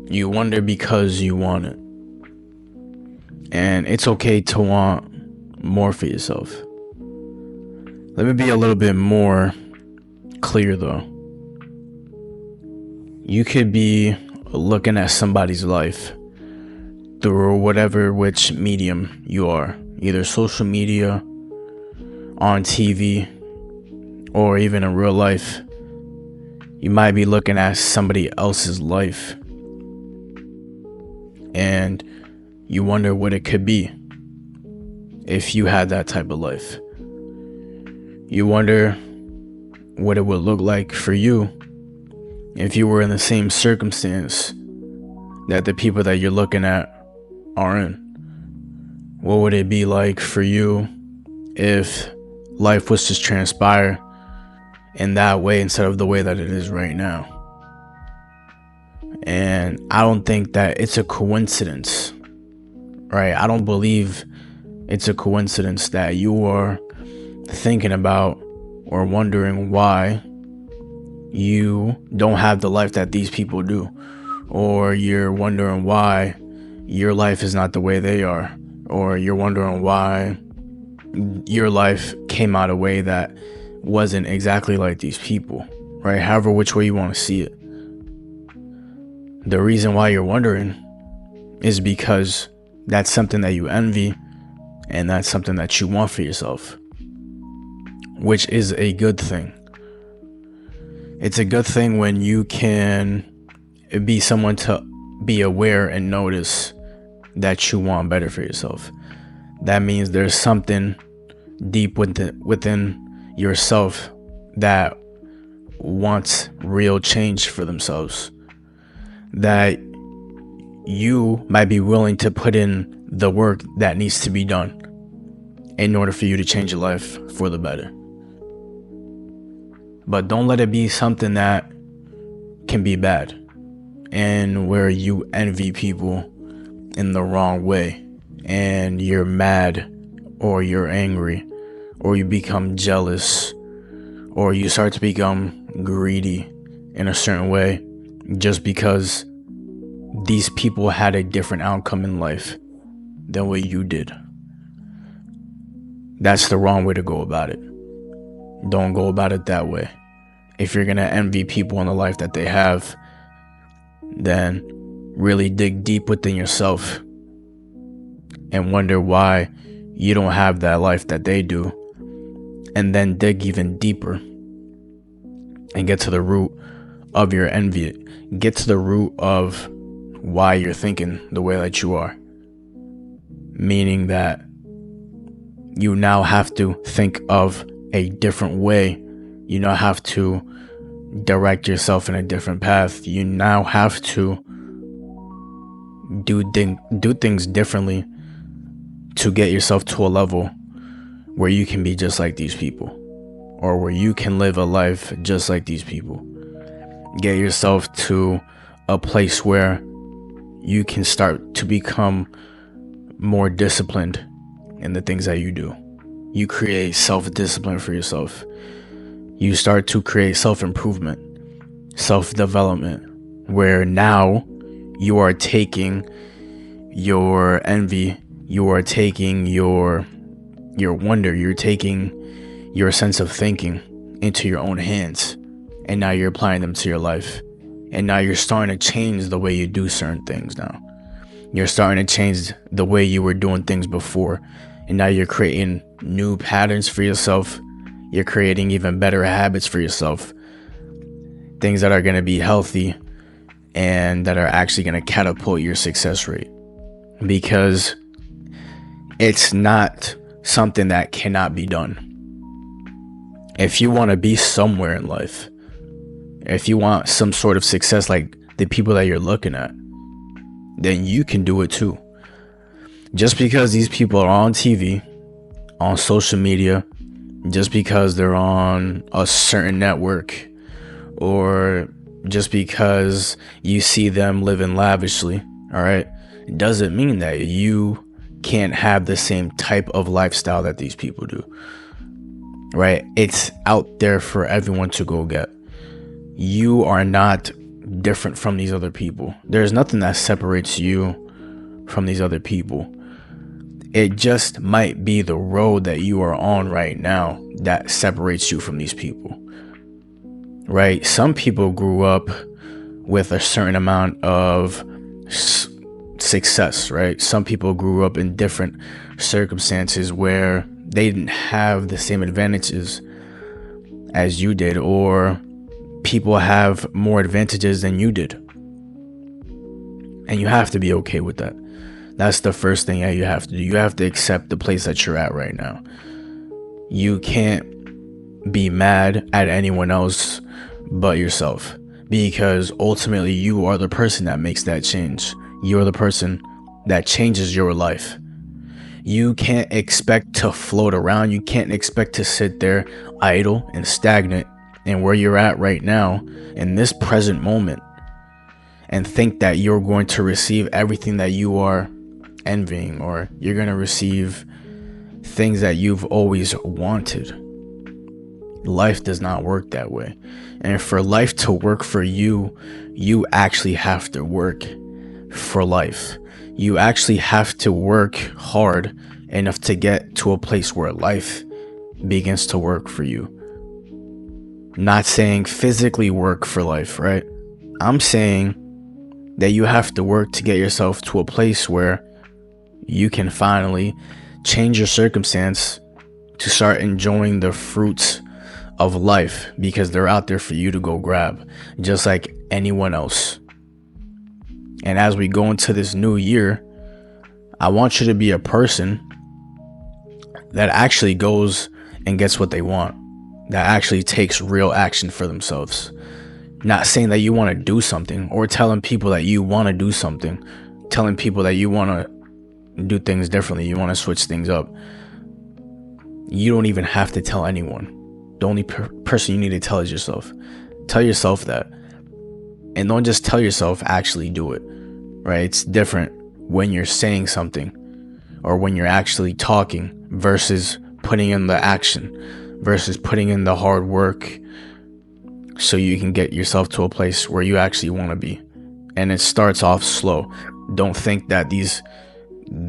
You wonder because you want it. And it's okay to want more for yourself. Let me be a little bit more clear though. You could be looking at somebody's life through whatever which medium you are, either social media, on TV, or even in real life. You might be looking at somebody else's life and you wonder what it could be if you had that type of life. You wonder what it would look like for you if you were in the same circumstance that the people that you're looking at are in. What would it be like for you if life was to transpire in that way instead of the way that it is right now? And I don't think that it's a coincidence, right? I don't believe it's a coincidence that you are thinking about or wondering why you don't have the life that these people do, or you're wondering why your life is not the way they are, or you're wondering why your life came out a way that wasn't exactly like these people, right? However which way you want to see it. The reason why you're wondering is because that's something that you envy, and that's something that you want for yourself, which is a good thing. It's a good thing when you can be someone to be aware and notice that you want better for yourself. That means there's something deep within yourself that wants real change for themselves, that you might be willing to put in the work that needs to be done in order for you to change your life for the better. But don't let it be something that can be bad and where you envy people in the wrong way and you're mad or you're angry or you become jealous or you start to become greedy in a certain way just because these people had a different outcome in life than what you did. That's the wrong way to go about it. Don't go about it that way. If you're gonna envy people in the life that they have, then really dig deep within yourself and wonder why you don't have that life that they do, and then dig even deeper and get to the root of your envy. Get to the root of why you're thinking the way that you are, meaning that you now have to think of a different way. You now have to direct yourself in a different path. You now have to do things differently to get yourself to a level where you can be just like these people, or where you can live a life just like these people. Get yourself to a place where you can start to become more disciplined in the things that you do. You create self-discipline for yourself. You start to create self-improvement, self-development, where now you are taking your envy, you are taking your wonder, you're taking your sense of thinking into your own hands, and now you're applying them to your life. And now you're starting to change the way you do certain things now. You're starting to change the way you were doing things before. And now you're creating new patterns for yourself. You're creating even better habits for yourself. Things that are going to be healthy and that are actually going to catapult your success rate. Because it's not something that cannot be done. If you want to be somewhere in life, if you want some sort of success like the people that you're looking at, then you can do it too. Just because these people are on TV, on social media, just because they're on a certain network, or just because you see them living lavishly, all right, it doesn't mean that you can't have the same type of lifestyle that these people do, right? It's out there for everyone to go get. You are not different from these other people. There's nothing that separates you from these other people. It just might be the road that you are on right now that separates you from these people, right? Some people grew up with a certain amount of success, right? Some people grew up in different circumstances where they didn't have the same advantages as you did, or people have more advantages than you did. And you have to be okay with that. That's the first thing that you have to do. You have to accept the place that you're at right now. You can't be mad at anyone else but yourself, because ultimately you are the person that makes that change. You are the person that changes your life. You can't expect to float around. You can't expect to sit there idle and stagnant and where you're at right now in this present moment and think that you're going to receive everything that you are envying, or you're going to receive things that you've always wanted. Life does not work that way. And for life to work for you, you actually have to work for life. You actually have to work hard enough to get to a place where life begins to work for you. Not saying physically work for life, right? I'm saying that you have to work to get yourself to a place where you can finally change your circumstance to start enjoying the fruits of life, because they're out there for you to go grab, just like anyone else. And as we go into this new year, I want you to be a person that actually goes and gets what they want, that actually takes real action for themselves. Not saying that you want to do something or telling people that you want to do something, telling people that you want to do things differently, you want to switch things up. You don't even have to tell anyone. The only person you need to tell is yourself. Tell yourself that. And don't just tell yourself, actually do it, right? It's different when you're saying something or when you're actually talking versus putting in the action, versus putting in the hard work so you can get yourself to a place where you actually want to be. And it starts off slow. Don't think that these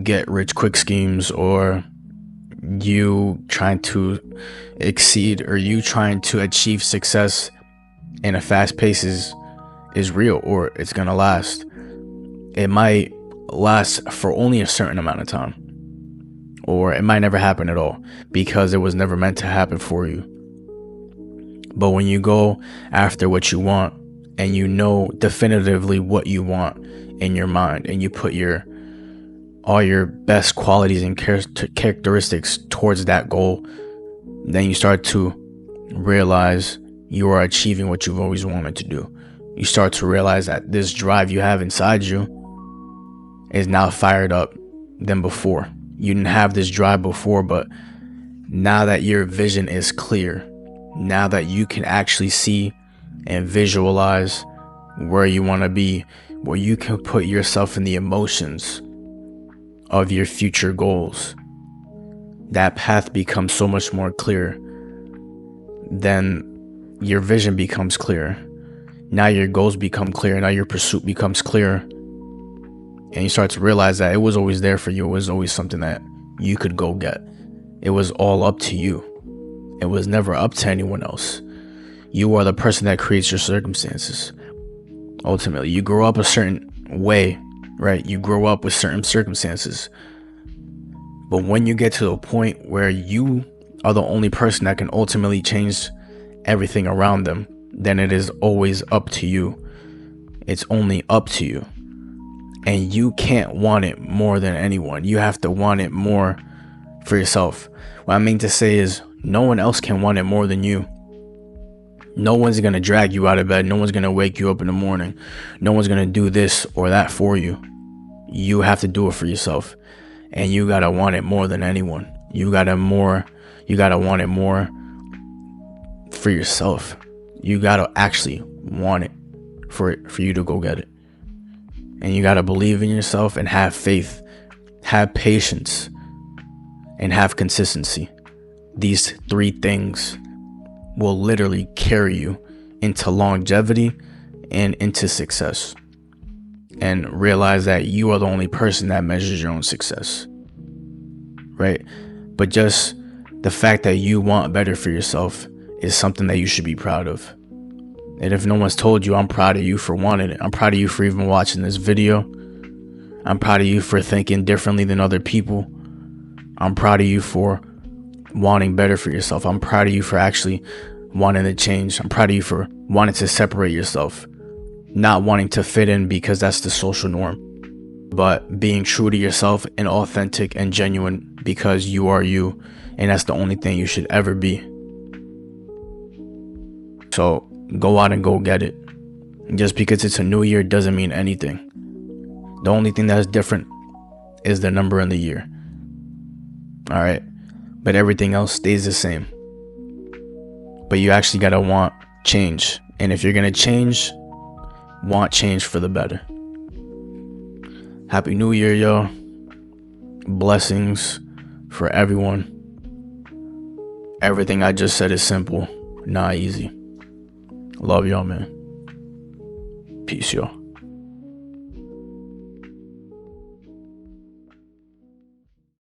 get rich quick schemes, or you trying to exceed, or you trying to achieve success in a fast pace is real, or it's gonna last. It might last for only a certain amount of time, or it might never happen at all because it was never meant to happen for you. But when you go after what you want, and you know definitively what you want in your mind, and you put all your best qualities and characteristics towards that goal, then you start to realize you are achieving what you've always wanted to do. You start to realize that this drive you have inside you is now fired up than before. You didn't have this drive before, but now that your vision is clear, now that you can actually see and visualize where you want to be, where you can put yourself in the emotions of your future goals, that path becomes so much more clear. Then your vision becomes clear. Now your goals become clear. Now your pursuit becomes clear. And you start to realize that it was always there for you. It was always something that you could go get. It was all up to you. It was never up to anyone else. You are the person that creates your circumstances. Ultimately, you grow up a certain way, right? You grow up with certain circumstances. But when you get to a point where you are the only person that can ultimately change everything around them, then it is always up to you. It's only up to you. And you can't want it more than anyone. You have to want it more for yourself. What I mean to say is, no one else can want it more than you. No one's going to drag you out of bed. No one's going to wake you up in the morning. No one's going to do this or that for you. You have to do it for yourself. And you got to want it more than anyone. You got to want it more for yourself. You got to actually want it for you to go get it. And you got to believe in yourself and have faith, have patience, and have consistency. These three things will literally carry you into longevity and into success, and realize that you are the only person that measures your own success, right? But just the fact that you want better for yourself is something that you should be proud of. And if no one's told you, I'm proud of you for wanting it. I'm proud of you for even watching this video. I'm proud of you for thinking differently than other people. I'm proud of you for wanting better for yourself. I'm proud of you for actually wanting to change. I'm proud of you for wanting to separate yourself, not wanting to fit in because that's the social norm, but being true to yourself and authentic and genuine because you are you, and that's the only thing you should ever be. So go out and go get it. Just because it's a new year doesn't mean anything. The only thing that's different is the number in the year. All right, but everything else stays the same. But you actually gotta want change, and if you're gonna change, want change for the better. Happy New Year, y'all. Blessings for everyone. Everything I just said is simple, not easy. Love y'all, man. Peace, y'all.